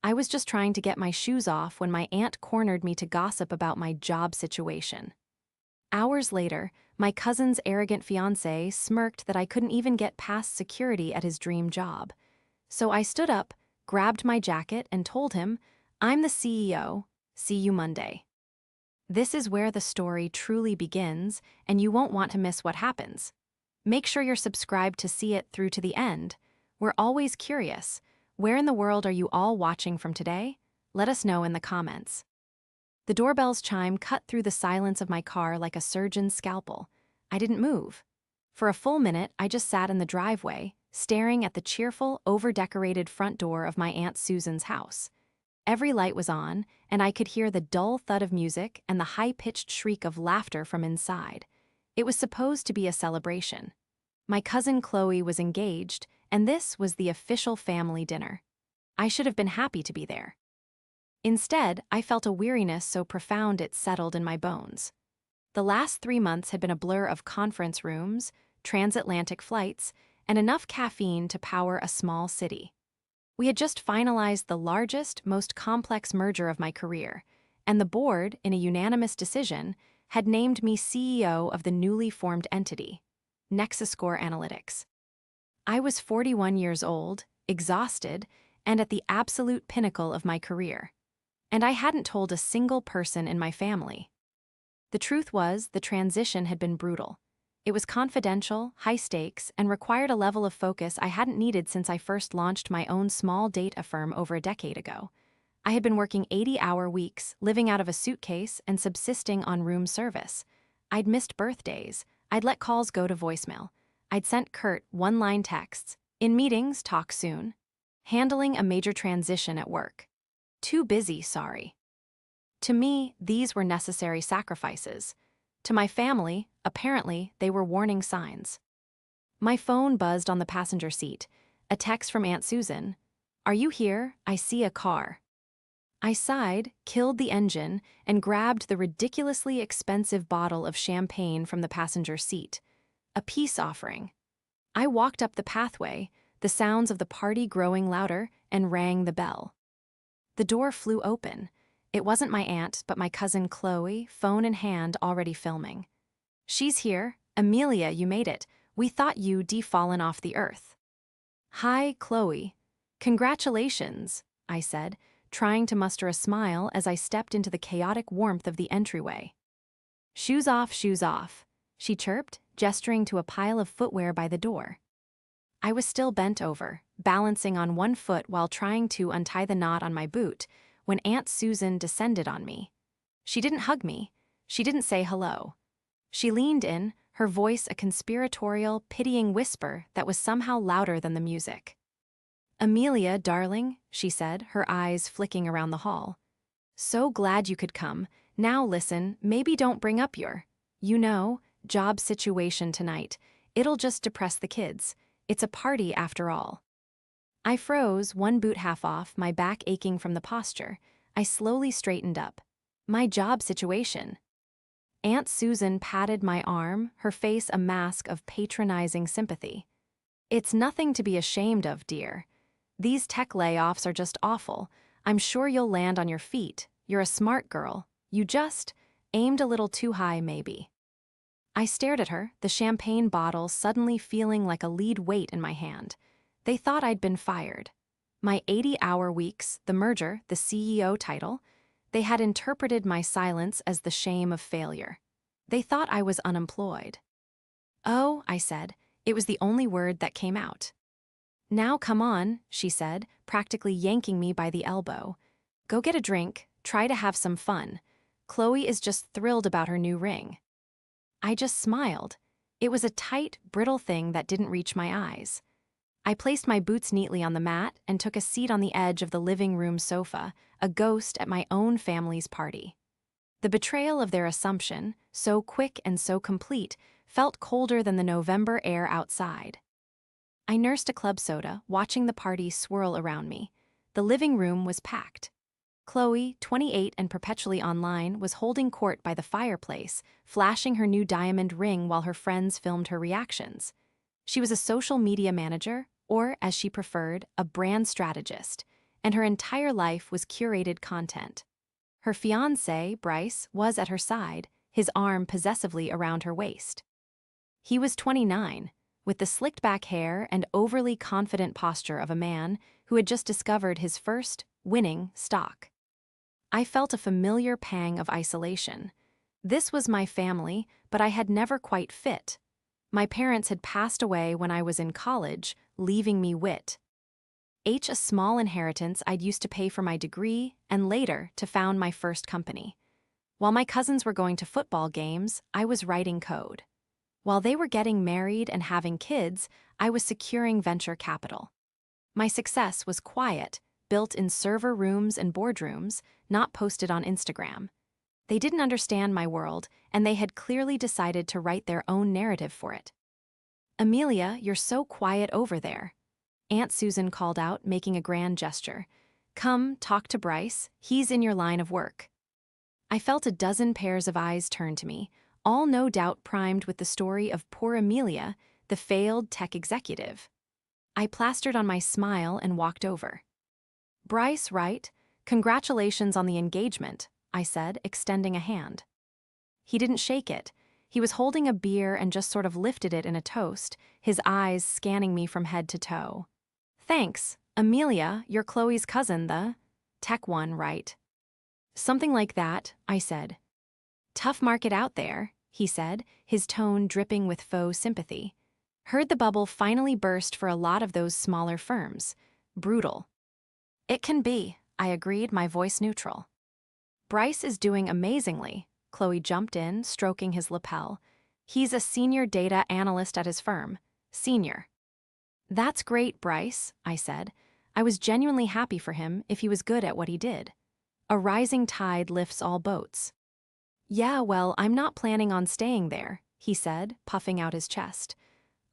I was just trying to get my shoes off when my aunt cornered me to gossip about my job situation. Hours later, my cousin's arrogant fiancé smirked that I couldn't even get past security at his dream job. So I stood up, grabbed my jacket, and told him, "I'm the CEO. See you Monday." This is where the story truly begins, and you won't want to miss what happens. Make sure you're subscribed to see it through to the end. We're always curious. Where in the world are you all watching from today? Let us know in the comments. The doorbell's chime cut through the silence of my car like a surgeon's scalpel. I didn't move. For a full minute, I just sat in the driveway, staring at the cheerful, over-decorated front door of my Aunt Susan's house. Every light was on, and I could hear the dull thud of music and the high-pitched shriek of laughter from inside. It was supposed to be a celebration. My cousin Chloe was engaged, and this was the official family dinner. I should have been happy to be there. Instead, I felt a weariness so profound it settled in my bones. The last 3 months had been a blur of conference rooms, transatlantic flights, and enough caffeine to power a small city. We had just finalized the largest, most complex merger of my career, and the board, in a unanimous decision, had named me CEO of the newly formed entity, NexusScore Analytics. I was 41 years old, exhausted, and at the absolute pinnacle of my career. And I hadn't told a single person in my family. The truth was, the transition had been brutal. It was confidential, high stakes, and required a level of focus I hadn't needed since I first launched my own small data firm over a decade ago. I had been working 80-hour weeks, living out of a suitcase, and subsisting on room service. I'd missed birthdays. I'd let calls go to voicemail. I'd sent curt one-line texts. In meetings, talk soon. Handling a major transition at work. Too busy, sorry. To me, these were necessary sacrifices. To my family, apparently, they were warning signs. My phone buzzed on the passenger seat. A text from Aunt Susan. "Are you here? I see a car." I sighed, killed the engine, and grabbed the ridiculously expensive bottle of champagne from the passenger seat. A peace offering. I walked up the pathway, the sounds of the party growing louder, and rang the bell. The door flew open. It wasn't my aunt, but my cousin Chloe, phone in hand, already filming. "She's here. Amelia, you made it. We thought you'd defallen off the earth." "Hi, Chloe. Congratulations," I said, trying to muster a smile as I stepped into the chaotic warmth of the entryway. Shoes off," she chirped, gesturing to a pile of footwear by the door. I was still bent over, balancing on one foot while trying to untie the knot on my boot, when Aunt Susan descended on me. She didn't hug me. She didn't say hello. She leaned in, her voice a conspiratorial, pitying whisper that was somehow louder than the music. "Amelia, darling," she said, her eyes flicking around the hall. "So glad you could come. Now listen, maybe don't bring up your, job situation tonight. It'll just depress the kids. It's a party after all." I froze, one boot half off, my back aching from the posture. I slowly straightened up. My job situation. Aunt Susan patted my arm, her face a mask of patronizing sympathy. "It's nothing to be ashamed of, dear. These tech layoffs are just awful. I'm sure you'll land on your feet. You're a smart girl. You just aimed a little too high, maybe." I stared at her, the champagne bottle suddenly feeling like a lead weight in my hand. They thought I'd been fired. My 80-hour weeks, the merger, the CEO title, they had interpreted my silence as the shame of failure. They thought I was unemployed. "Oh," I said. It was the only word that came out. "Now come on," she said, practically yanking me by the elbow. "Go get a drink, try to have some fun. Chloe is just thrilled about her new ring." I just smiled. It was a tight, brittle thing that didn't reach my eyes. I placed my boots neatly on the mat and took a seat on the edge of the living room sofa, a ghost at my own family's party. The betrayal of their assumption, so quick and so complete, felt colder than the November air outside. I nursed a club soda, watching the party swirl around me. The living room was packed. Chloe, 28 and perpetually online, was holding court by the fireplace, flashing her new diamond ring while her friends filmed her reactions. She was a social media manager, or, as she preferred, a brand strategist, and her entire life was curated content. Her fiancé, Bryce, was at her side, his arm possessively around her waist. He was 29, with the slicked-back hair and overly confident posture of a man who had just discovered his first, winning stock. I felt a familiar pang of isolation. This was my family, but I had never quite fit. My parents had passed away when I was in college, leaving me a small inheritance I'd used to pay for my degree and later to found my first company. While my cousins were going to football games, I was writing code. While they were getting married and having kids, I was securing venture capital. My success was quiet, built in server rooms and boardrooms, not posted on Instagram. They didn't understand my world, and they had clearly decided to write their own narrative for it. "Amelia, you're so quiet over there," Aunt Susan called out, making a grand gesture. "Come, talk to Bryce, he's in your line of work." I felt a dozen pairs of eyes turn to me, all no doubt primed with the story of poor Amelia, the failed tech executive. I plastered on my smile and walked over. "Bryce, right? Congratulations on the engagement," I said, extending a hand. He didn't shake it. He was holding a beer and just sort of lifted it in a toast, his eyes scanning me from head to toe. "Thanks. Amelia, you're Chloe's cousin, the tech one, right?" "Something like that," I said. "Tough market out there," he said, his tone dripping with faux sympathy. "Heard the bubble finally burst for a lot of those smaller firms. Brutal." "It can be," I agreed, my voice neutral. "Bryce is doing amazingly," Chloe jumped in, stroking his lapel. "He's a senior data analyst at his firm. Senior." "That's great, Bryce," I said. I was genuinely happy for him if he was good at what he did. A rising tide lifts all boats. "Yeah, well, I'm not planning on staying there," he said, puffing out his chest.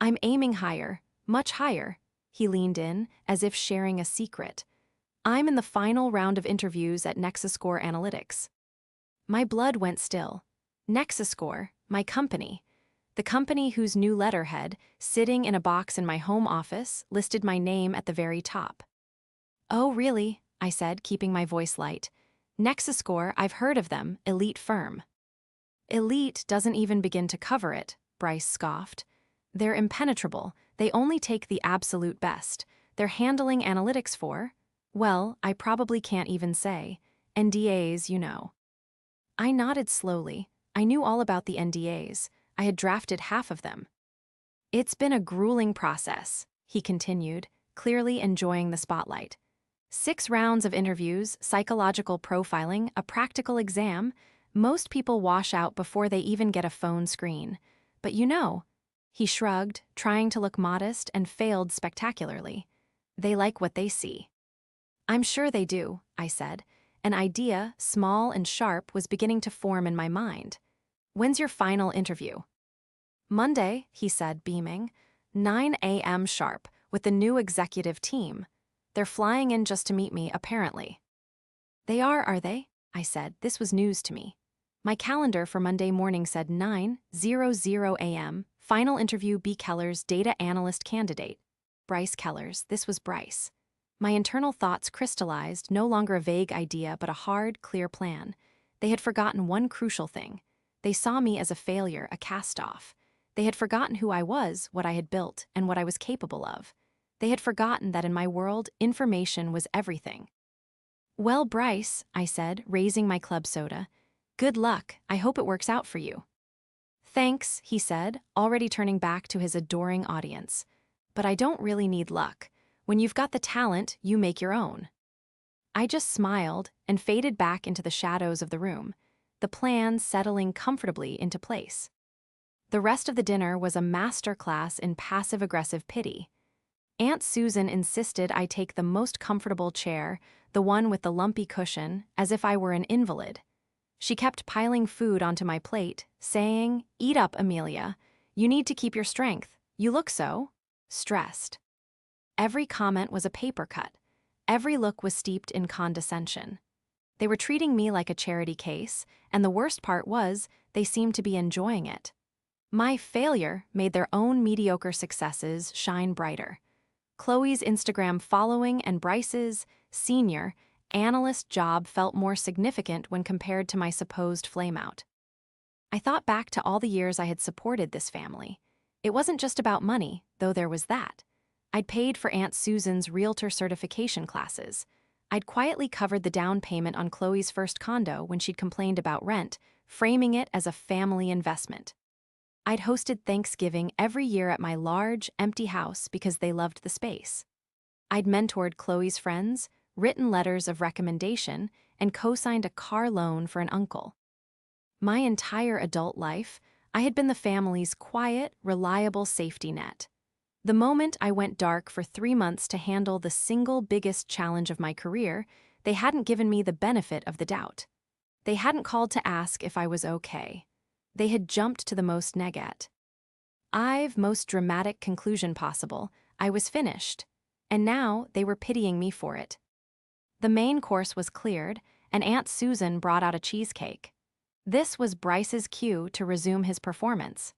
"I'm aiming higher, much higher." He leaned in, as if sharing a secret. "I'm in the final round of interviews at NexusScore Analytics." My blood went still. NexusScore, my company. The company whose new letterhead, sitting in a box in my home office, listed my name at the very top. "Oh, really?" I said, keeping my voice light. "NexusScore, I've heard of them, elite firm." "Elite doesn't even begin to cover it," Bryce scoffed. "They're impenetrable, they only take the absolute best. They're handling analytics for, well, I probably can't even say. NDAs, you know." I nodded slowly. I knew all about the NDAs. I had drafted half of them. "It's been a grueling process," he continued, clearly enjoying the spotlight. 6 rounds of interviews, psychological profiling, a practical exam. Most people wash out before they even get a phone screen. But you know, he shrugged, trying to look modest, and failed spectacularly. "They like what they see." "I'm sure they do," I said. An idea, small and sharp, was beginning to form in my mind. "When's your final interview?" "Monday," he said, beaming. 9 a.m. sharp, with the new executive team. They're flying in just to meet me, apparently." "They are they?" I said. This was news to me. My calendar for Monday morning said 9:00 a.m., final interview B. Keller's data analyst candidate. Bryce Keller's, this was Bryce. My internal thoughts crystallized, no longer a vague idea but a hard, clear plan. They had forgotten one crucial thing. They saw me as a failure, a cast-off. They had forgotten who I was, what I had built, and what I was capable of. They had forgotten that in my world, information was everything. "Well, Bryce," I said, raising my club soda. "Good luck, I hope it works out for you." "Thanks," he said, already turning back to his adoring audience. "But I don't really need luck. When you've got the talent, you make your own." I just smiled and faded back into the shadows of the room, the plan settling comfortably into place. The rest of the dinner was a master class in passive-aggressive pity. Aunt Susan insisted I take the most comfortable chair, the one with the lumpy cushion, as if I were an invalid. She kept piling food onto my plate, saying, "Eat up, Amelia. You need to keep your strength. You look so stressed." Every comment was a paper cut. Every look was steeped in condescension. They were treating me like a charity case, and the worst part was, they seemed to be enjoying it. My failure made their own mediocre successes shine brighter. Chloe's Instagram following and Bryce's senior, analyst job felt more significant when compared to my supposed flameout. I thought back to all the years I had supported this family. It wasn't just about money, though there was that. I'd paid for Aunt Susan's realtor certification classes. I'd quietly covered the down payment on Chloe's first condo when she'd complained about rent, framing it as a family investment. I'd hosted Thanksgiving every year at my large, empty house because they loved the space. I'd mentored Chloe's friends, written letters of recommendation, and co-signed a car loan for an uncle. My entire adult life, I had been the family's quiet, reliable safety net. The moment I went dark for 3 months to handle the single biggest challenge of my career, they hadn't given me the benefit of the doubt. They hadn't called to ask if I was okay. They had jumped to the most most dramatic conclusion possible. I was finished. And now they were pitying me for it. The main course was cleared, and Aunt Susan brought out a cheesecake. This was Bryce's cue to resume his performance.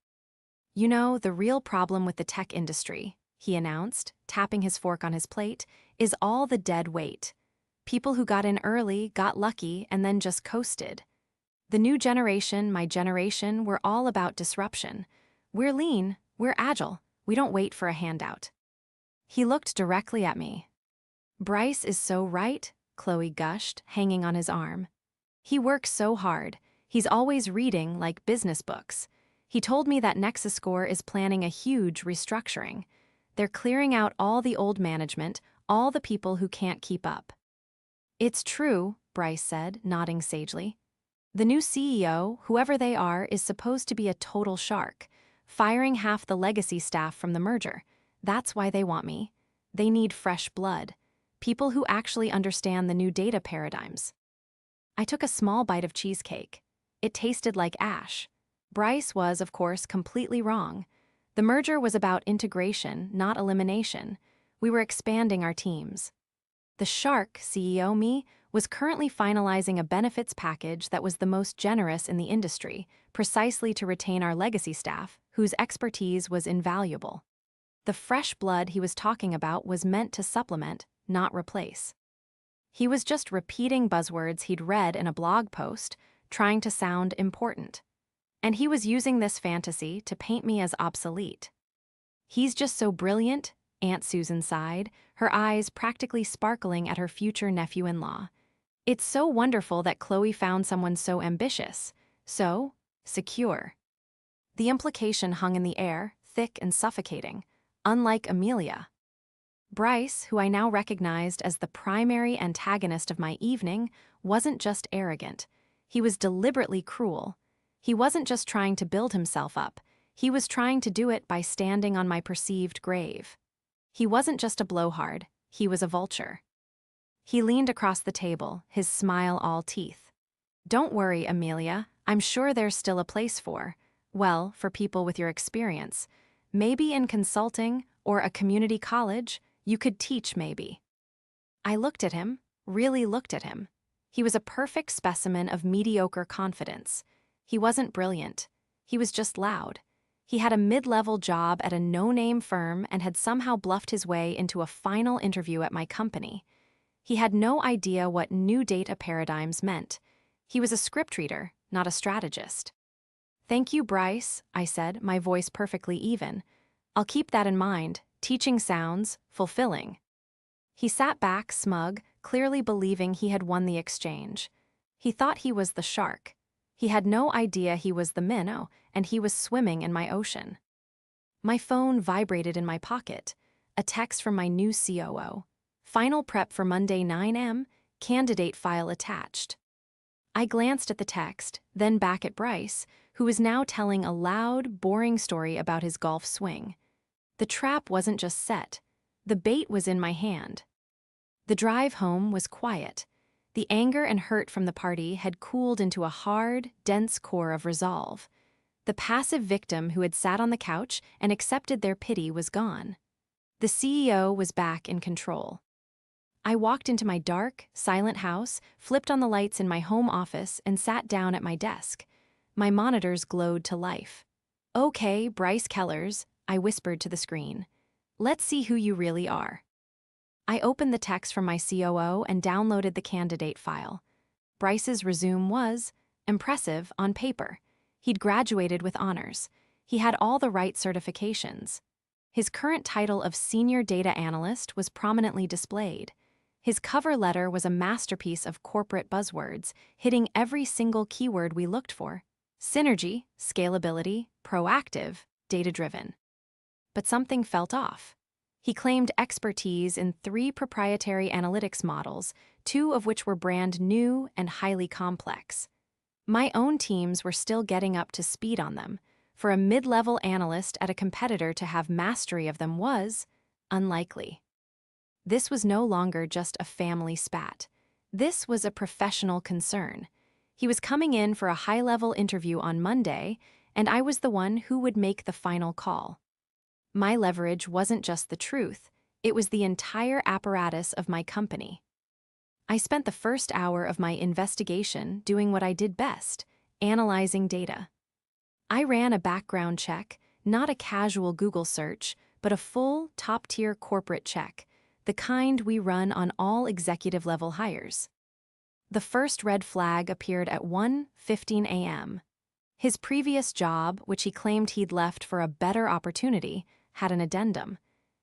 "You know, the real problem with the tech industry," he announced, tapping his fork on his plate, "is all the dead weight. People who got in early, got lucky, and then just coasted. The new generation, my generation, we're all about disruption. We're lean, we're agile, we don't wait for a handout." He looked directly at me. "Bryce is so right," Chloe gushed, hanging on his arm. "He works so hard. He's always reading, like business books. He told me that Nexus Score is planning a huge restructuring. They're clearing out all the old management, all the people who can't keep up." "It's true," Bryce said, nodding sagely. "The new CEO, whoever they are, is supposed to be a total shark, firing half the legacy staff from the merger. That's why they want me. They need fresh blood, people who actually understand the new data paradigms." I took a small bite of cheesecake. It tasted like ash. Bryce was, of course, completely wrong. The merger was about integration, not elimination. We were expanding our teams. The shark CEO me was currently finalizing a benefits package that was the most generous in the industry, precisely to retain our legacy staff, whose expertise was invaluable. The fresh blood he was talking about was meant to supplement, not replace. He was just repeating buzzwords he'd read in a blog post, trying to sound important. And he was using this fantasy to paint me as obsolete. "He's just so brilliant," Aunt Susan sighed, her eyes practically sparkling at her future nephew-in-law. "It's so wonderful that Chloe found someone so ambitious, so secure." The implication hung in the air, thick and suffocating, unlike Amelia. Bryce, who I now recognized as the primary antagonist of my evening, wasn't just arrogant. He was deliberately cruel. He wasn't just trying to build himself up. He was trying to do it by standing on my perceived grave. He wasn't just a blowhard. He was a vulture. He leaned across the table, his smile all teeth. "Don't worry, Amelia. I'm sure there's still a place for people with your experience. Maybe in consulting or a community college, you could teach maybe." I looked at him, really looked at him. He was a perfect specimen of mediocre confidence. He wasn't brilliant. He was just loud. He had a mid-level job at a no-name firm and had somehow bluffed his way into a final interview at my company. He had no idea what new data paradigms meant. He was a script reader, not a strategist. "Thank you, Bryce," I said, my voice perfectly even. "I'll keep that in mind. Teaching sounds fulfilling." He sat back, smug, clearly believing he had won the exchange. He thought he was the shark. He had no idea he was the minnow, and he was swimming in my ocean. My phone vibrated in my pocket. A text from my new COO. "Final prep for Monday 9 a.m., candidate file attached." I glanced at the text, then back at Bryce, who was now telling a loud, boring story about his golf swing. The trap wasn't just set. The bait was in my hand. The drive home was quiet. The anger and hurt from the party had cooled into a hard, dense core of resolve. The passive victim who had sat on the couch and accepted their pity was gone. The CEO was back in control. I walked into my dark, silent house, flipped on the lights in my home office, and sat down at my desk. My monitors glowed to life. "Okay, Bryce Kellers," I whispered to the screen. "Let's see who you really are." I opened the text from my COO and downloaded the candidate file. Bryce's resume was impressive on paper. He'd graduated with honors. He had all the right certifications. His current title of Senior Data Analyst was prominently displayed. His cover letter was a masterpiece of corporate buzzwords, hitting every single keyword we looked for: synergy, scalability, proactive, data-driven. But something felt off. He claimed expertise in 3 proprietary analytics models, 2 of which were brand new and highly complex. My own teams were still getting up to speed on them. For a mid-level analyst at a competitor to have mastery of them was unlikely. This was no longer just a family spat. This was a professional concern. He was coming in for a high-level interview on Monday, and I was the one who would make the final call. My leverage wasn't just the truth, it was the entire apparatus of my company. I spent the first hour of my investigation doing what I did best, analyzing data. I ran a background check, not a casual Google search, but a full, top-tier corporate check, the kind we run on all executive-level hires. The first red flag appeared at 1:15 a.m. His previous job, which he claimed he'd left for a better opportunity, had an addendum.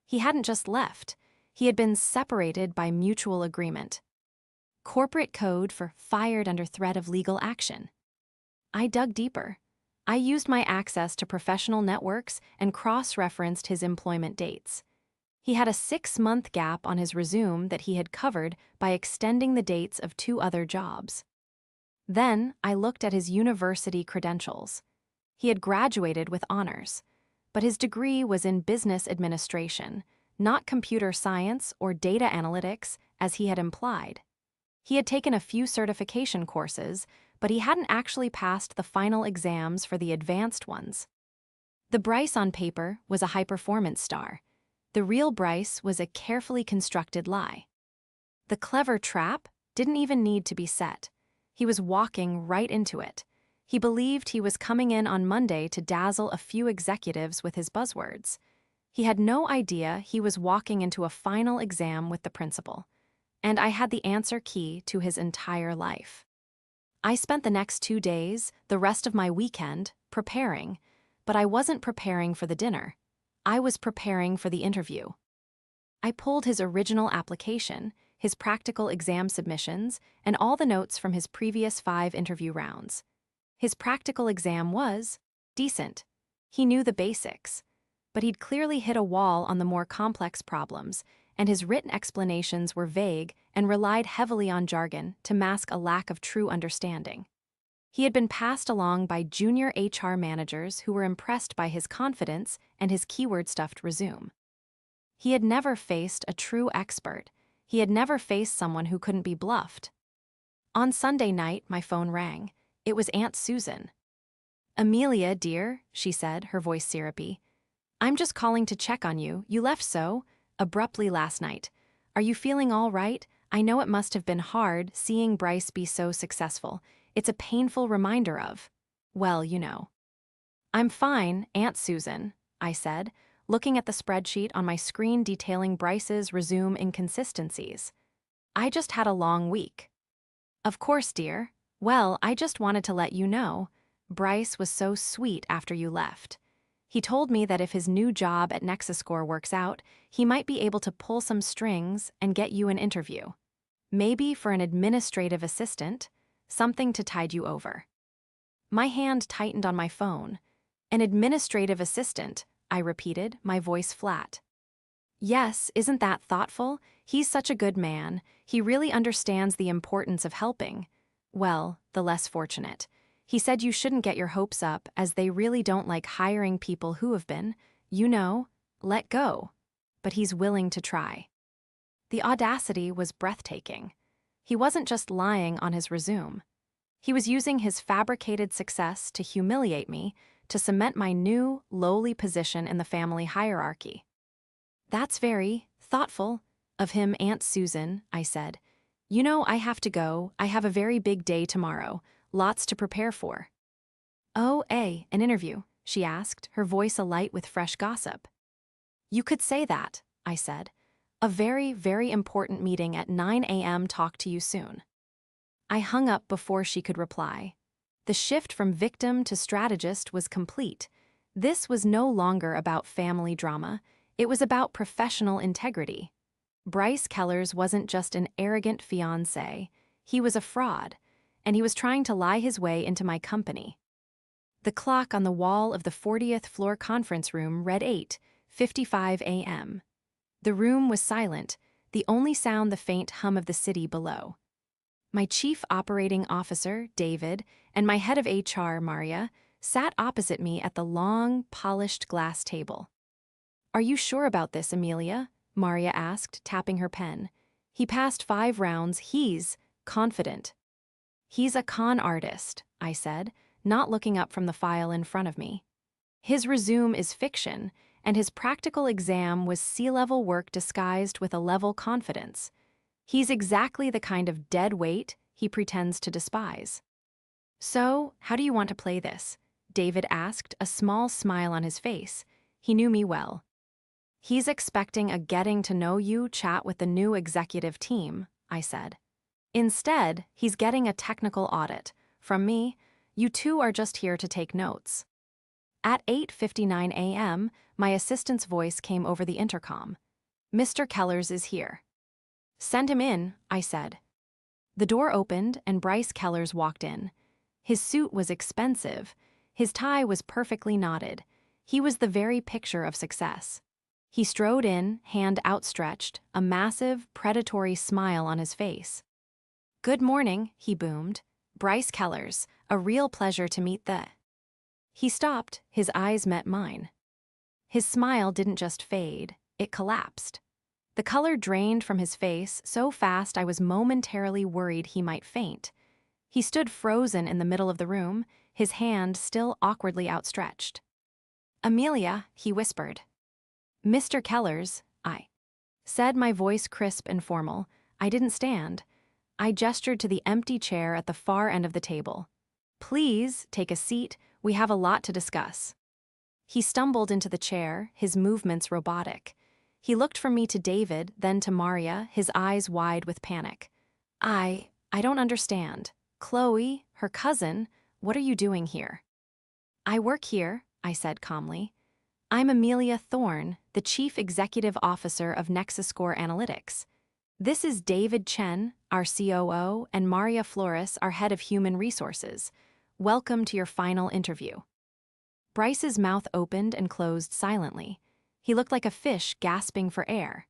He hadn't just left, he had been separated by mutual agreement. Corporate code for fired under threat of legal action. I dug deeper. I used my access to professional networks and cross-referenced his employment dates. He had a 6-month gap on his resume that he had covered by extending the dates of 2 other jobs. Then I looked at his university credentials. He had graduated with honors, but his degree was in business administration, not computer science or data analytics as he had implied. He had taken a few certification courses, but he hadn't actually passed the final exams for the advanced ones. The Bryce on paper was a high-performance star. The real Bryce was a carefully constructed lie. The clever trap didn't even need to be set. He was walking right into it. He believed he was coming in on Monday to dazzle a few executives with his buzzwords. He had no idea he was walking into a final exam with the principal. And I had the answer key to his entire life. I spent the next 2 days, the rest of my weekend, preparing, but I wasn't preparing for the dinner. I was preparing for the interview. I pulled his original application, his practical exam submissions, and all the notes from his previous 5 interview rounds. His practical exam was decent. He knew the basics, but he'd clearly hit a wall on the more complex problems, and his written explanations were vague and relied heavily on jargon to mask a lack of true understanding. He had been passed along by junior HR managers who were impressed by his confidence and his keyword-stuffed resume. He had never faced a true expert. He had never faced someone who couldn't be bluffed. On Sunday night, my phone rang. It was Aunt Susan. "Amelia, dear," she said, her voice syrupy. "I'm just calling to check on you. You left so abruptly last night. Are you feeling all right? I know it must have been hard seeing Bryce be so successful. It's a painful reminder of, well, you know." "I'm fine, Aunt Susan," I said, looking at the spreadsheet on my screen detailing Bryce's resume inconsistencies. "I just had a long week." "Of course, dear. Well, I just wanted to let you know. Bryce was so sweet after you left. He told me that if his new job at Nexuscore works out, he might be able to pull some strings and get you an interview. Maybe for an administrative assistant, something to tide you over." My hand tightened on my phone. "An administrative assistant," I repeated, my voice flat. "Yes, isn't that thoughtful? He's such a good man. He really understands the importance of helping. Well, the less fortunate. He said you shouldn't get your hopes up, as they really don't like hiring people who have been, you know, let go. But he's willing to try." The audacity was breathtaking. He wasn't just lying on his resume. He was using his fabricated success to humiliate me, to cement my new, lowly position in the family hierarchy. "That's very thoughtful of him, Aunt Susan," I said. "You know I have to go. I have a very big day tomorrow. Lots to prepare for." "Oh, an interview?" she asked, her voice alight with fresh gossip. "You could say that," I said. A very, very important meeting at 9 a.m. Talk to you soon. I hung up before she could reply. The shift from victim to strategist was complete. This was no longer about family drama. It was about professional integrity. Bryce Kellers wasn't just an arrogant fiancé. He was a fraud, and he was trying to lie his way into my company. The clock on the wall of the 40th floor conference room read 8:55 a.m. The room was silent, the only sound the faint hum of the city below. My chief operating officer, David, and my head of HR, Maria, sat opposite me at the long, polished glass table. "Are you sure about this, Amelia?" Maria asked, tapping her pen. "He passed 5 rounds. He's confident." "He's a con artist," I said, not looking up from the file in front of me. "His resume is fiction, and his practical exam was C-level work disguised with a level confidence. He's exactly the kind of dead weight he pretends to despise." "So, how do you want to play this?" David asked, a small smile on his face. He knew me well. "He's expecting a getting-to-know-you chat with the new executive team," I said. "Instead, he's getting a technical audit. From me, you two are just here to take notes." At 8:59 a.m., my assistant's voice came over the intercom. "Mr. Kellers is here." "Send him in," I said. The door opened and Bryce Kellers walked in. His suit was expensive. His tie was perfectly knotted. He was the very picture of success. He strode in, hand outstretched, a massive, predatory smile on his face. "Good morning," he boomed. "Bryce Kellers, a real pleasure to meet the—" He stopped, his eyes met mine. His smile didn't just fade, it collapsed. The color drained from his face so fast I was momentarily worried he might faint. He stood frozen in the middle of the room, his hand still awkwardly outstretched. "Amelia," he whispered. "Mr. Kellers," I said, my voice crisp and formal. I didn't stand. I gestured to the empty chair at the far end of the table. "Please take a seat, we have a lot to discuss." He stumbled into the chair, his movements robotic. He looked from me to David, then to Maria, his eyes wide with panic. I don't understand. Chloe, her cousin, what are you doing here?" "I work here," I said calmly. "I'm Amelia Thorne, the Chief Executive Officer of NexusScore Analytics. This is David Chen, our COO, and Maria Flores, our Head of Human Resources. Welcome to your final interview." Bryce's mouth opened and closed silently. He looked like a fish gasping for air.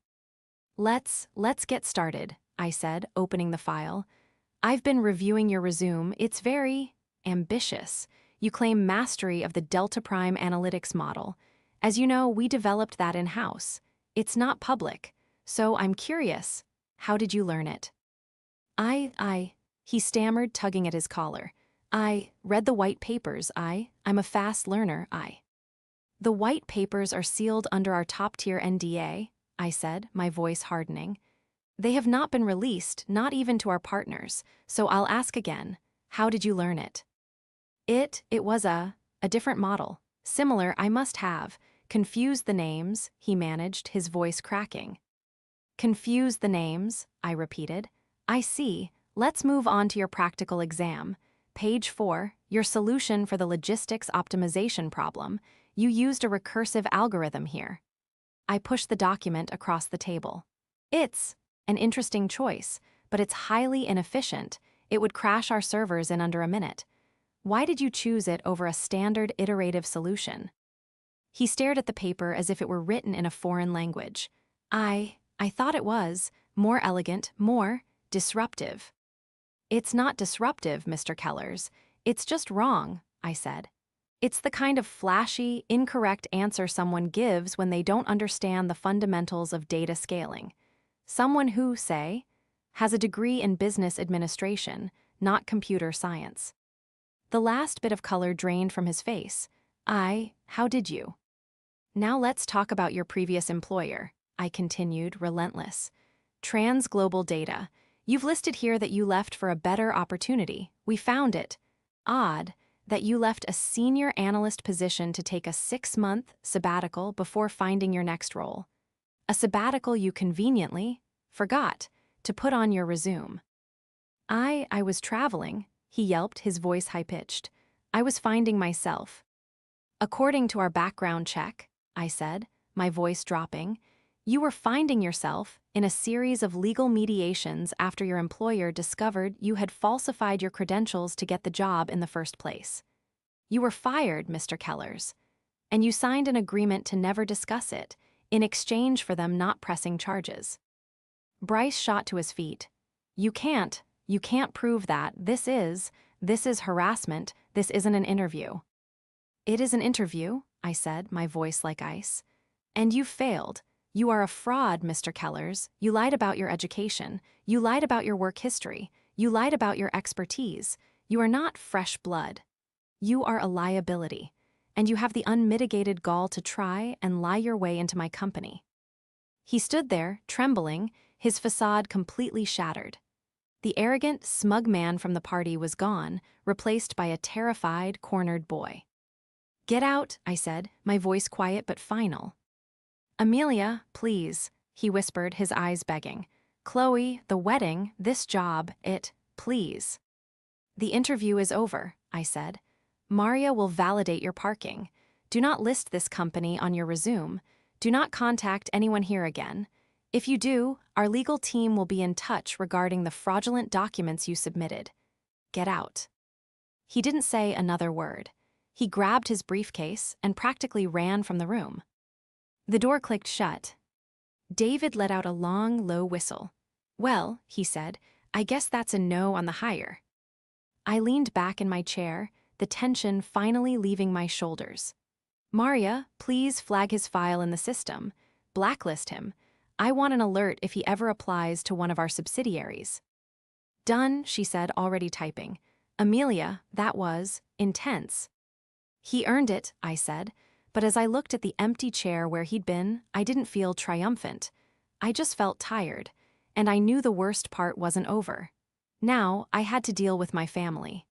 Let's get started," I said, opening the file. "I've been reviewing your resume. It's very ambitious. You claim mastery of the Delta Prime analytics model. As you know, we developed that in-house. It's not public, so I'm curious, how did you learn it?" He stammered, tugging at his collar. "I read the white papers. I'm a fast learner. The white papers are sealed under our top-tier NDA, I said, my voice hardening. "They have not been released, not even to our partners, so I'll ask again, how did you learn it?" It was a different model. Similar, I must have. Confused the names, he managed, his voice cracking. "Confused the names," I repeated. "I see. Let's move on to your practical exam. Page 4, your solution for the logistics optimization problem. You used a recursive algorithm here." I pushed the document across the table. "It's an interesting choice, but it's highly inefficient. It would crash our servers in under a minute. Why did you choose it over a standard iterative solution?" He stared at the paper as if it were written in a foreign language. I thought it was more elegant, more disruptive." "It's not disruptive, Mr. Kellers. It's just wrong," I said. "It's the kind of flashy, incorrect answer someone gives when they don't understand the fundamentals of data scaling. Someone who, say, has a degree in business administration, not computer science." The last bit of color drained from his face. How did you?" "Now let's talk about your previous employer," I continued, relentless. "Transglobal Data. You've listed here that you left for a better opportunity. We found it odd that you left a senior analyst position to take a 6-month sabbatical before finding your next role." A sabbatical you conveniently forgot to put on your resume. I was traveling, he yelped, his voice high-pitched. I was finding myself. According to our background check, I said, my voice dropping, you were finding yourself in a series of legal mediations after your employer discovered you had falsified your credentials to get the job in the first place. You were fired, Mr. Kellers, and you signed an agreement to never discuss it, in exchange for them not pressing charges. Bryce shot to his feet. You can't prove that. This is harassment. This isn't an interview. It is an interview, I said, my voice like ice. And you failed. You are a fraud, Mr. Kellers. You lied about your education. You lied about your work history. You lied about your expertise. You are not fresh blood. You are a liability. And you have the unmitigated gall to try and lie your way into my company. He stood there, trembling, his facade completely shattered. The arrogant, smug man from the party was gone, replaced by a terrified, cornered boy. Get out, I said, my voice quiet but final. Amelia, please, he whispered, his eyes begging. Chloe, the wedding, this job, please. The interview is over, I said. Maria will validate your parking. Do not list this company on your resume. Do not contact anyone here again. If you do, our legal team will be in touch regarding the fraudulent documents you submitted. Get out. He didn't say another word. He grabbed his briefcase and practically ran from the room. The door clicked shut. David let out a long, low whistle. Well, he said, I guess that's a no on the hire. I leaned back in my chair, the tension finally leaving my shoulders. Maria, please flag his file in the system. Blacklist him. I want an alert if he ever applies to one of our subsidiaries. Done, she said, already typing. Amelia, that was intense. He earned it, I said, but as I looked at the empty chair where he'd been, I didn't feel triumphant. I just felt tired, and I knew the worst part wasn't over. Now, I had to deal with my family.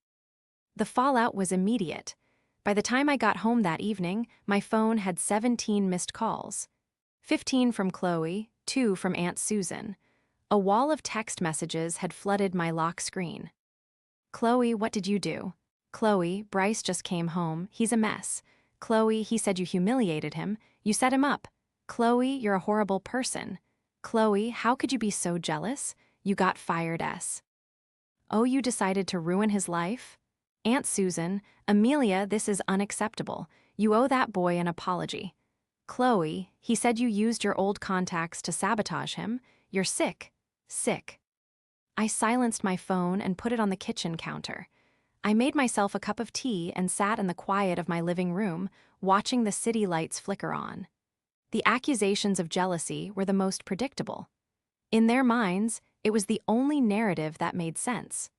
The fallout was immediate. By the time I got home that evening, my phone had 17 missed calls. 15 from Chloe, 2 from Aunt Susan. A wall of text messages had flooded my lock screen. Chloe, what did you do? Chloe, Bryce just came home. He's a mess. Chloe, he said you humiliated him. You set him up. Chloe, you're a horrible person. Chloe, how could you be so jealous? You got fired, S. Oh, you decided to ruin his life? Aunt Susan, Amelia, this is unacceptable. You owe that boy an apology. Chloe, he said you used your old contacts to sabotage him. You're sick. Sick. I silenced my phone and put it on the kitchen counter. I made myself a cup of tea and sat in the quiet of my living room, watching the city lights flicker on. The accusations of jealousy were the most predictable. In their minds, it was the only narrative that made sense.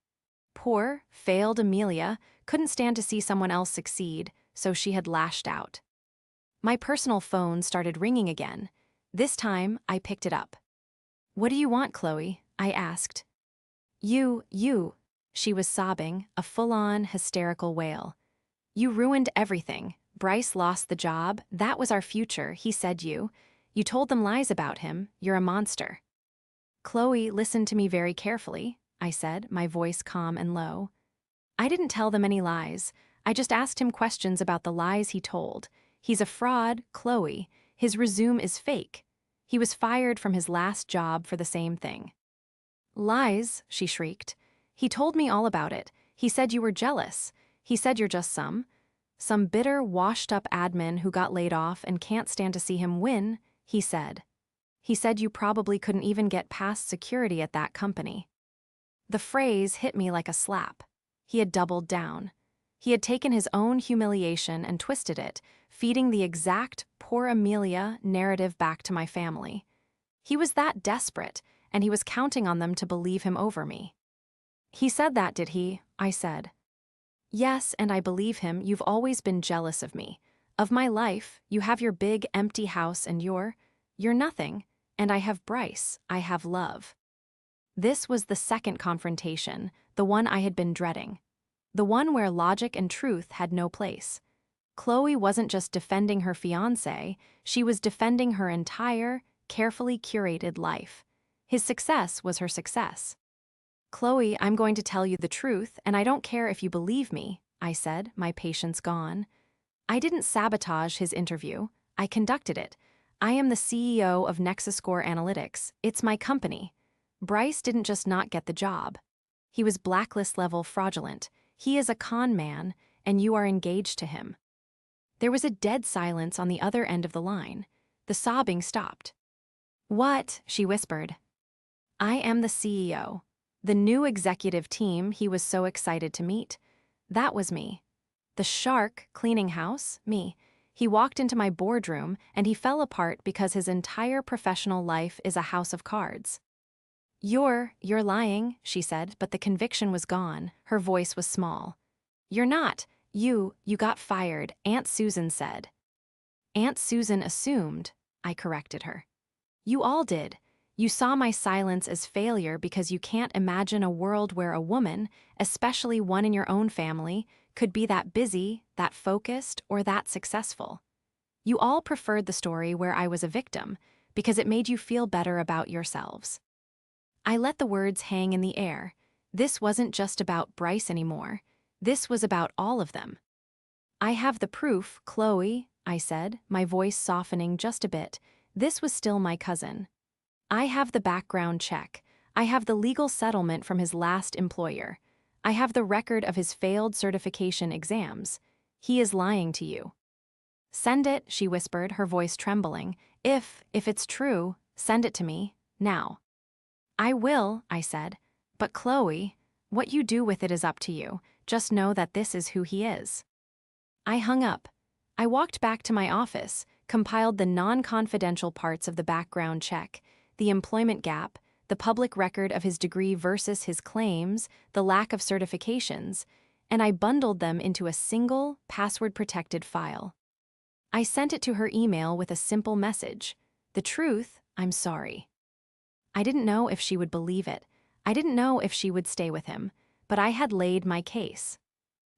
Poor, failed Amelia couldn't stand to see someone else succeed, so she had lashed out. My personal phone started ringing again. This time, I picked it up. What do you want, Chloe? I asked. You. She was sobbing, a full-on, hysterical wail. You ruined everything. Bryce lost the job. That was our future, he said you. You told them lies about him. You're a monster. Chloe listened to me very carefully, I said, my voice calm and low. I didn't tell them any lies. I just asked him questions about the lies he told. He's a fraud, Chloe. His resume is fake. He was fired from his last job for the same thing. Lies, she shrieked. He told me all about it. He said you were jealous. He said you're just some bitter, washed-up admin who got laid off and can't stand to see him win, he said. He said you probably couldn't even get past security at that company. The phrase hit me like a slap. He had doubled down. He had taken his own humiliation and twisted it, feeding the exact poor Amelia narrative back to my family. He was that desperate, and he was counting on them to believe him over me. He said that, did he? I said. Yes, and I believe him. You've always been jealous of me. Of my life, you have your big, empty house and you're nothing. And I have Bryce. I have love. This was the second confrontation, the one I had been dreading. The one where logic and truth had no place. Chloe wasn't just defending her fiancé, she was defending her entire, carefully curated life. His success was her success. "Chloe, I'm going to tell you the truth, and I don't care if you believe me," I said, my patience gone. I didn't sabotage his interview. I conducted it. I am the CEO of NexusScore Analytics. It's my company. Bryce didn't just not get the job. He was blacklist-level fraudulent. He is a con man, and you are engaged to him. There was a dead silence on the other end of the line. The sobbing stopped. "What?" she whispered. "I am the CEO. The new executive team he was so excited to meet. That was me. The shark cleaning house, me. He walked into my boardroom and he fell apart because his entire professional life is a house of cards." You're lying," she said, but the conviction was gone. Her voice was small. "You're not. You got fired," Aunt Susan said. "Aunt Susan assumed," I corrected her. "You all did. You saw my silence as failure because you can't imagine a world where a woman, especially one in your own family, could be that busy, that focused, or that successful. You all preferred the story where I was a victim because it made you feel better about yourselves." I let the words hang in the air. This wasn't just about Bryce anymore. This was about all of them. "I have the proof, Chloe," I said, my voice softening just a bit. This was still my cousin. "I have the background check. I have the legal settlement from his last employer. I have the record of his failed certification exams. He is lying to you." "Send it," she whispered, her voice trembling. If it's true, send it to me, now." "I will," I said. "But Chloe, what you do with it is up to you. Just know that this is who he is." I hung up. I walked back to my office, compiled the non-confidential parts of the background check, the employment gap, the public record of his degree versus his claims, the lack of certifications, and I bundled them into a single, password-protected file. I sent it to her email with a simple message. "The truth, I'm sorry." I didn't know if she would believe it. I didn't know if she would stay with him, but I had laid my case.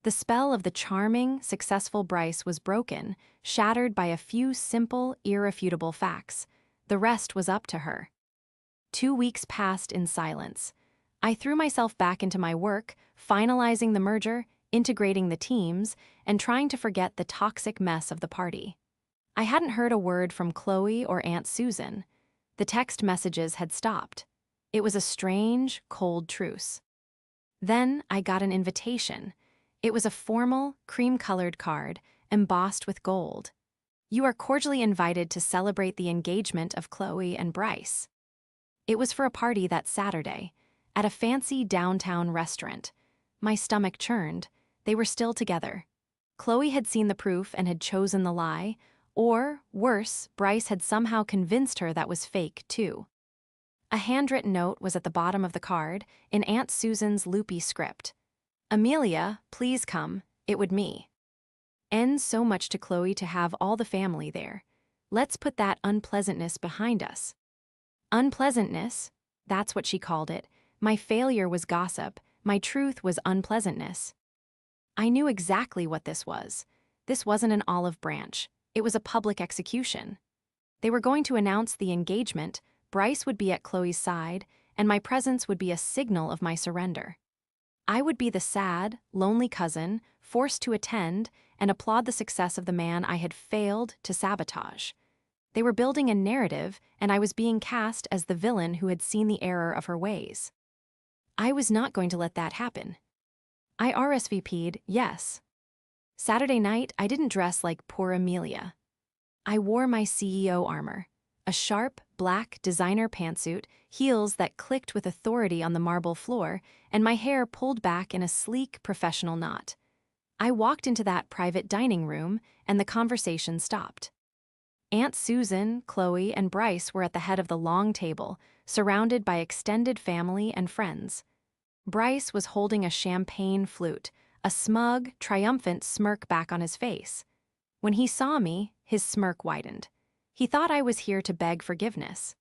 The spell of the charming, successful Bryce was broken, shattered by a few simple, irrefutable facts. The rest was up to her. 2 weeks passed in silence. I threw myself back into my work, finalizing the merger, integrating the teams, and trying to forget the toxic mess of the party. I hadn't heard a word from Chloe or Aunt Susan. The text messages had stopped. It was a strange, cold truce. Then I got an invitation. It was a formal, cream-colored card, embossed with gold. "You are cordially invited to celebrate the engagement of Chloe and Bryce." It was for a party that Saturday, at a fancy downtown restaurant. My stomach churned. They were still together. Chloe had seen the proof and had chosen the lie, or, worse, Bryce had somehow convinced her that was fake, too. A handwritten note was at the bottom of the card, in Aunt Susan's loopy script. "Amelia, please come, it would me. N so much to Chloe to have all the family there. Let's put that unpleasantness behind us." Unpleasantness, that's what she called it. My failure was gossip, my truth was unpleasantness. I knew exactly what this was. This wasn't an olive branch. It was a public execution. They were going to announce the engagement, Bryce would be at Chloe's side, and my presence would be a signal of my surrender. I would be the sad, lonely cousin, forced to attend and applaud the success of the man I had failed to sabotage. They were building a narrative, and I was being cast as the villain who had seen the error of her ways. I was not going to let that happen. I RSVP'd, yes. Saturday night, I didn't dress like poor Amelia. I wore my CEO armor, a sharp, black designer pantsuit, heels that clicked with authority on the marble floor, and my hair pulled back in a sleek, professional knot. I walked into that private dining room, and the conversation stopped. Aunt Susan, Chloe, and Bryce were at the head of the long table, surrounded by extended family and friends. Bryce was holding a champagne flute, a smug, triumphant smirk back on his face. When he saw me, his smirk widened. He thought I was here to beg forgiveness.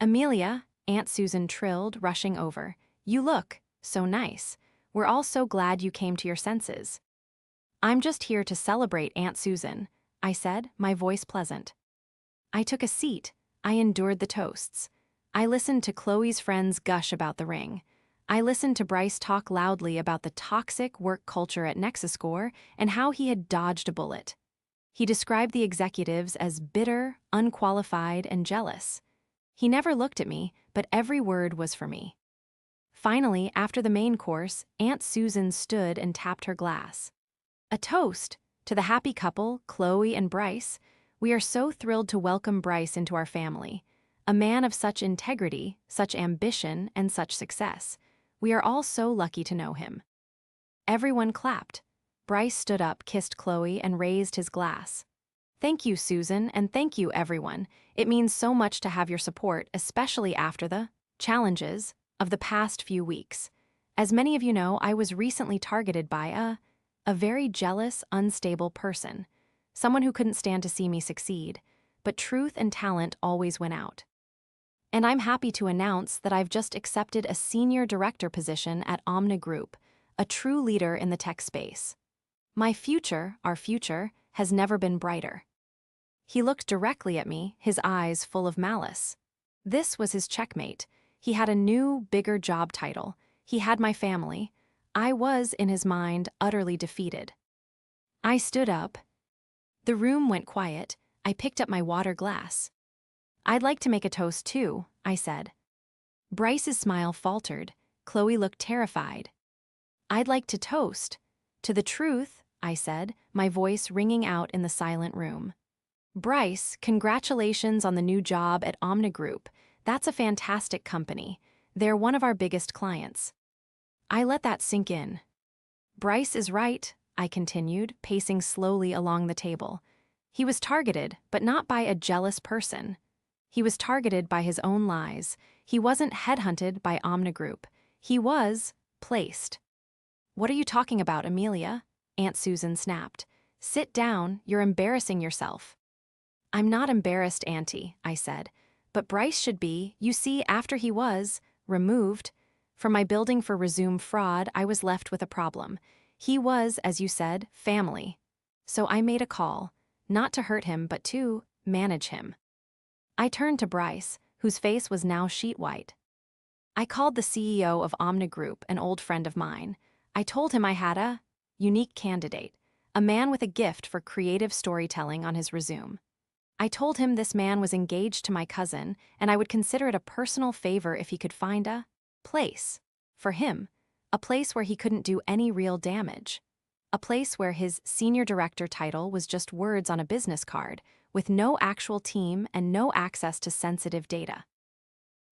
"Amelia," Aunt Susan trilled, rushing over, "you look so nice. We're all so glad you came to your senses." "I'm just here to celebrate, Aunt Susan," I said, my voice pleasant. I took a seat. I endured the toasts. I listened to Chloe's friends gush about the ring. I listened to Bryce talk loudly about the toxic work culture at NexusScore and how he had dodged a bullet. He described the executives as bitter, unqualified, and jealous. He never looked at me, but every word was for me. Finally, after the main course, Aunt Susan stood and tapped her glass. A toast to the happy couple, Chloe and Bryce. We are so thrilled to welcome Bryce into our family. A man of such integrity, such ambition, and such success. We are all so lucky to know him. Everyone clapped. Bryce stood up, kissed Chloe, and raised his glass. Thank you, Susan, and thank you, everyone. It means so much to have your support, especially after the challenges of the past few weeks. As many of you know, I was recently targeted by a very jealous, unstable person. Someone who couldn't stand to see me succeed. But truth and talent always win out. And I'm happy to announce that I've just accepted a senior director position at Omni Group, a true leader in the tech space. My future, our future, has never been brighter. He looked directly at me, his eyes full of malice. This was his checkmate. He had a new, bigger job title. He had my family. I was, in his mind, utterly defeated. I stood up. The room went quiet. I picked up my water glass. I'd like to make a toast too, I said. Bryce's smile faltered. Chloe looked terrified. I'd like to toast. To the truth, I said, my voice ringing out in the silent room. Bryce, congratulations on the new job at Omni Group. That's a fantastic company. They're one of our biggest clients. I let that sink in. Bryce is right, I continued, pacing slowly along the table. He was targeted, but not by a jealous person. He was targeted by his own lies. He wasn't headhunted by Omni Group. He was placed. What are you talking about, Amelia? Aunt Susan snapped. Sit down, you're embarrassing yourself. I'm not embarrassed, Auntie, I said. But Bryce should be. You see, after he was removed from my building for resume fraud, I was left with a problem. He was, as you said, family. So I made a call, not to hurt him, but to manage him. I turned to Bryce, whose face was now sheet white. I called the CEO of Omni Group, an old friend of mine. I told him I had a unique candidate, a man with a gift for creative storytelling on his resume. I told him this man was engaged to my cousin, and I would consider it a personal favor if he could find a place for him, a place where he couldn't do any real damage, a place where his senior director title was just words on a business card, with no actual team and no access to sensitive data.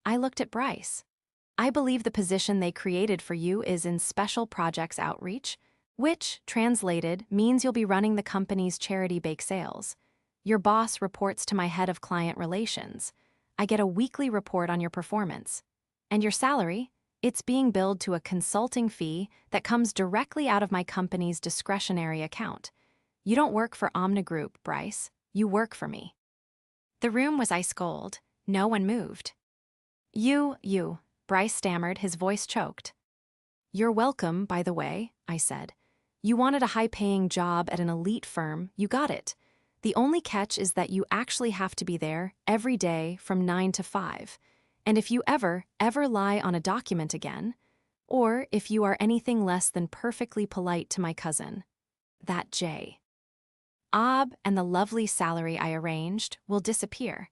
I looked at Bryce. I believe the position they created for you is in Special Projects Outreach, which, translated, means you'll be running the company's charity bake sales. Your boss reports to my head of client relations. I get a weekly report on your performance. And your salary? It's being billed to a consulting fee that comes directly out of my company's discretionary account. You don't work for Omni Group, Bryce. You work for me. The room was ice cold. No one moved. You, Bryce stammered, his voice choked. You're welcome, by the way, I said. You wanted a high-paying job at an elite firm, you got it. The only catch is that you actually have to be there every day from 9 to 5. And if you ever lie on a document again, or if you are anything less than perfectly polite to my cousin, that job and the lovely salary I arranged will disappear.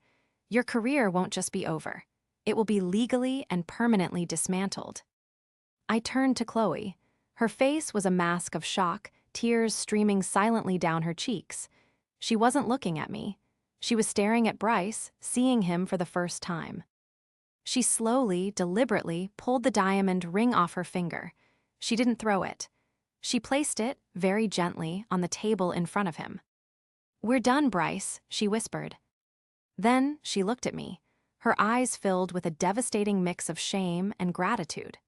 Your career won't just be over. It will be legally and permanently dismantled. I turned to Chloe. Her face was a mask of shock, tears streaming silently down her cheeks. She wasn't looking at me. She was staring at Bryce, seeing him for the first time. She slowly, deliberately pulled the diamond ring off her finger. She didn't throw it. She placed it, very gently, on the table in front of him. We're done, Bryce, she whispered. Then she looked at me, her eyes filled with a devastating mix of shame and gratitude.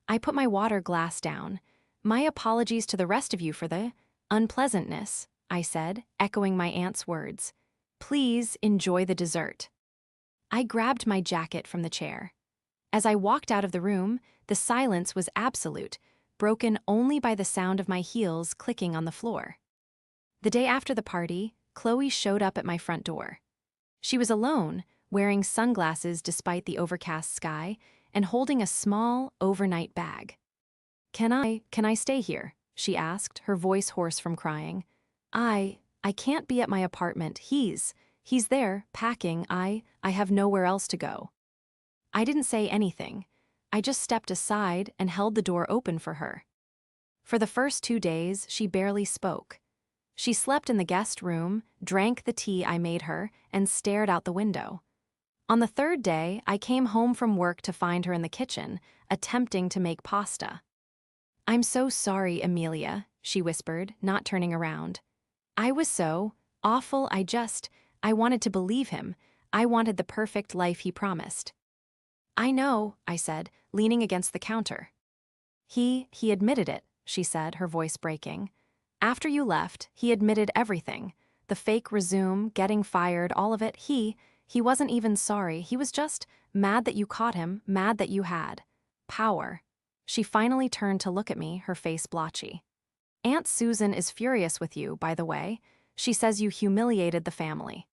I put my water glass down. My apologies to the rest of you for the unpleasantness, I said, echoing my aunt's words. Please enjoy the dessert. I grabbed my jacket from the chair. As I walked out of the room, the silence was absolute, broken only by the sound of my heels clicking on the floor. The day after the party, Chloe showed up at my front door. She was alone, wearing sunglasses despite the overcast sky, and holding a small, overnight bag. Can I stay here?" she asked, her voice hoarse from crying. I can't be at my apartment. He's there, packing. I have nowhere else to go." I didn't say anything. I just stepped aside and held the door open for her. For the first 2 days, she barely spoke. She slept in the guest room, drank the tea I made her, and stared out the window. On the 3rd day, I came home from work to find her in the kitchen, attempting to make pasta. "I'm so sorry, Amelia," she whispered, not turning around. "I was so awful. I wanted to believe him. I wanted the perfect life he promised." "I know," I said, leaning against the counter. He admitted it," she said, her voice breaking. "After you left, he admitted everything. The fake resume, getting fired, all of it. He wasn't even sorry. He was just mad that you caught him, mad that you had power." She finally turned to look at me, her face blotchy. "Aunt Susan is furious with you, by the way. She says you humiliated the family."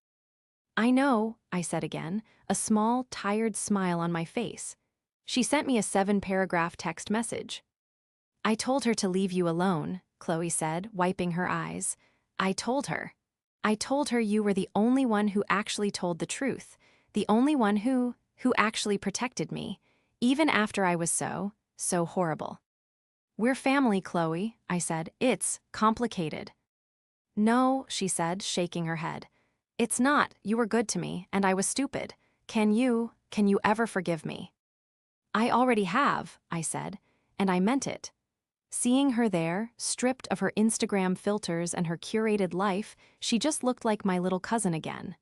"I know," I said again, a small, tired smile on my face. She sent me a 7-paragraph text message. "I told her to leave you alone," Chloe said, wiping her eyes. I told her you were the only one who actually told the truth, the only one who actually protected me, even after I was so horrible." "We're family, Chloe," I said. "It's complicated." "No," she said, shaking her head. "It's not. You were good to me, and I was stupid. Can you ever forgive me?" "I already have," I said, and I meant it. Seeing her there, stripped of her Instagram filters and her curated life, she just looked like my little cousin again.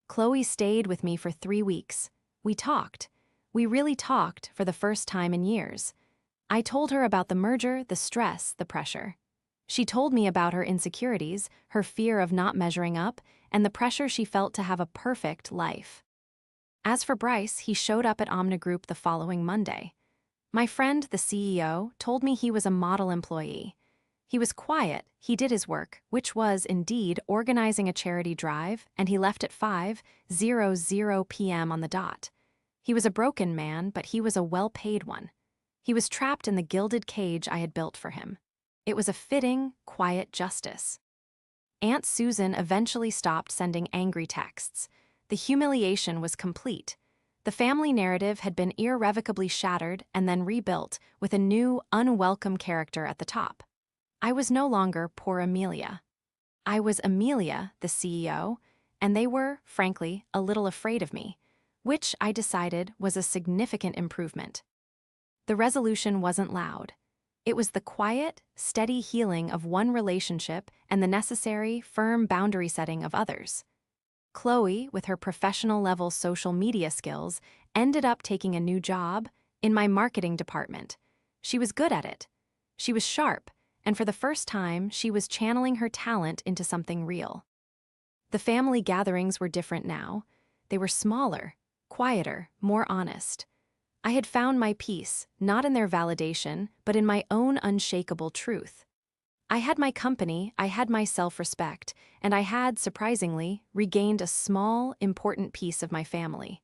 Chloe stayed with me for 3 weeks. We talked. We really talked for the first time in years. I told her about the merger, the stress, the pressure. She told me about her insecurities, her fear of not measuring up, and the pressure she felt to have a perfect life. As for Bryce, he showed up at Omni Group the following Monday. My friend, the CEO, told me he was a model employee. He was quiet, he did his work, which was, indeed, organizing a charity drive, and he left at 5:00 p.m. on the dot. He was a broken man, but he was a well-paid one. He was trapped in the gilded cage I had built for him. It was a fitting, quiet justice. Aunt Susan eventually stopped sending angry texts. The humiliation was complete. The family narrative had been irrevocably shattered and then rebuilt with a new, unwelcome character at the top. I was no longer poor Amelia. I was Amelia, the CEO, and they were, frankly, a little afraid of me, which I decided was a significant improvement. The resolution wasn't loud. It was the quiet, steady healing of one relationship and the necessary, firm boundary setting of others. Chloe, with her professional-level social media skills, ended up taking a new job in my marketing department. She was good at it. She was sharp, and for the first time, she was channeling her talent into something real. The family gatherings were different now. They were smaller, quieter, more honest. I had found my peace, not in their validation, but in my own unshakable truth. I had my company, I had my self-respect, and I had, surprisingly, regained a small, important piece of my family.